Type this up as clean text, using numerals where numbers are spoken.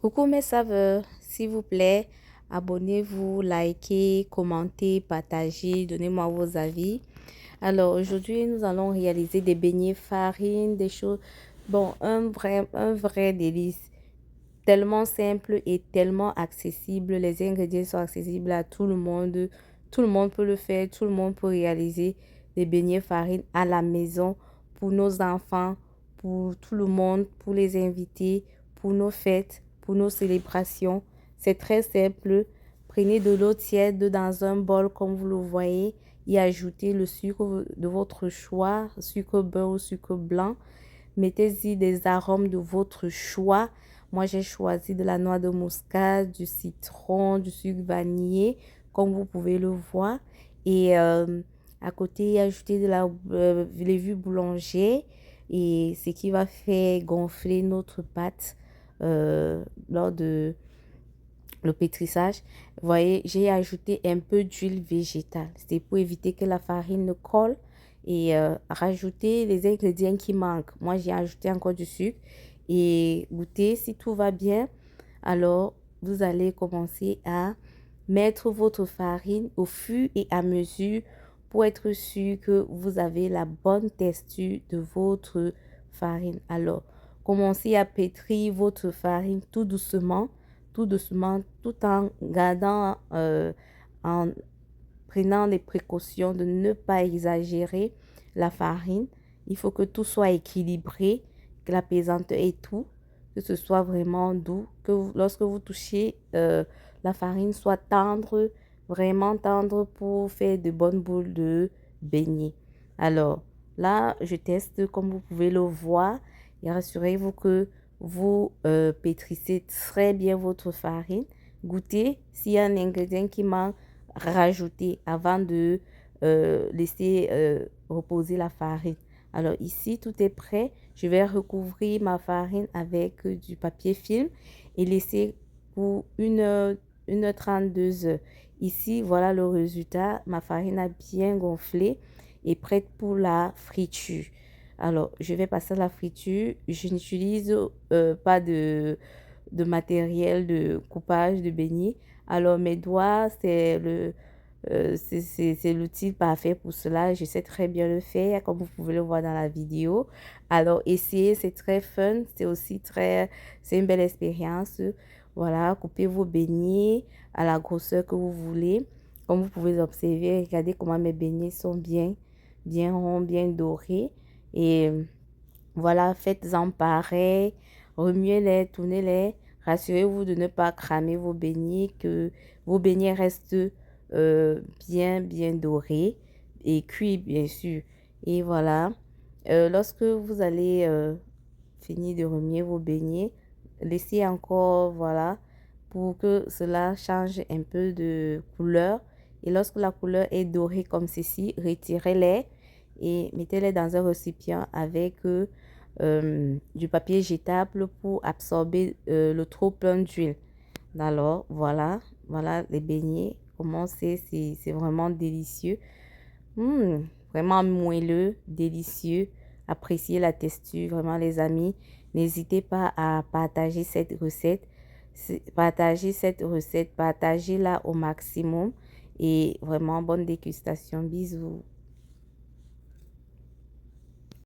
Coucou mes saveurs, s'il vous plaît, abonnez-vous, likez, commentez, partagez, donnez-moi vos avis. Alors aujourd'hui, nous allons réaliser des beignets farine, des choses, bon, un vrai délice. Tellement simple et tellement accessible. Les ingrédients sont accessibles à tout le monde. Tout le monde peut le faire, tout le monde peut réaliser des beignets farine à la maison pour nos enfants, pour tout le monde, pour les invités, pour nos fêtes, pour nos célébrations. C'est très simple. Prenez de l'eau tiède dans un bol comme vous le voyez et ajoutez le sucre de votre choix, sucre beurre ou sucre blanc. Mettez-y des arômes de votre choix. Moi, j'ai choisi de la noix de muscade, du citron, du sucre vanillé, comme vous pouvez le voir. Et à côté, ajouter de la levure boulanger et ce qui va faire gonfler notre pâte lors de le pétrissage. Vous voyez, j'ai ajouté un peu d'huile végétale. C'est pour éviter que la farine ne colle et rajouter les ingrédients qui manquent. Moi, j'ai ajouté encore du sucre et goûter. Si tout va bien, alors vous allez commencer à mettre votre farine au fur et à mesure pour être sûr que vous avez la bonne texture de votre farine. Alors, commencez à pétrir votre farine tout doucement, tout en gardant, en prenant les précautions de ne pas exagérer la farine. Il faut que tout soit équilibré, que la pesanteur et tout, que ce soit vraiment doux, que lorsque vous touchez, la farine soit tendre, vraiment tendre pour faire de bonnes boules de beignets. Alors là, je teste comme vous pouvez le voir et rassurez-vous que vous pétrissez très bien votre farine. Goûtez s'il y a un ingrédient qui manque, rajoutez avant de laisser reposer la farine. Alors ici, tout est prêt. Je vais recouvrir ma farine avec du papier film et laisser pour 1 heure, 1 h 30, 2 heures. Ici, voilà le résultat. Ma farine a bien gonflé et prête pour la friture. Alors, je vais passer à la friture. Je n'utilise pas de matériel de coupage de beignets. Alors, mes doigts, c'est l'outil parfait pour cela. Je sais très bien le faire, comme vous pouvez le voir dans la vidéo. Alors, essayez, c'est très fun. C'est une belle expérience. Voilà, coupez vos beignets à la grosseur que vous voulez. Comme vous pouvez observer, regardez comment mes beignets sont bien ronds, bien dorés. Et voilà, faites-en pareil. Remuez-les, tournez-les. Rassurez-vous de ne pas cramer vos beignets, que vos beignets restent bien dorés et cuits, bien sûr. Et voilà, lorsque vous allez finir de remuer vos beignets, laissez encore, voilà, pour que cela change un peu de couleur. Et lorsque la couleur est dorée comme ceci, retirez-les et mettez-les dans un récipient avec du papier jetable pour absorber le trop plein d'huile. Alors, voilà les beignets. Comment c'est vraiment délicieux. Vraiment moelleux, délicieux. Appréciez la texture, vraiment les amis. N'hésitez pas à partager cette recette. Partagez-la au maximum. Et vraiment, bonne dégustation. Bisous.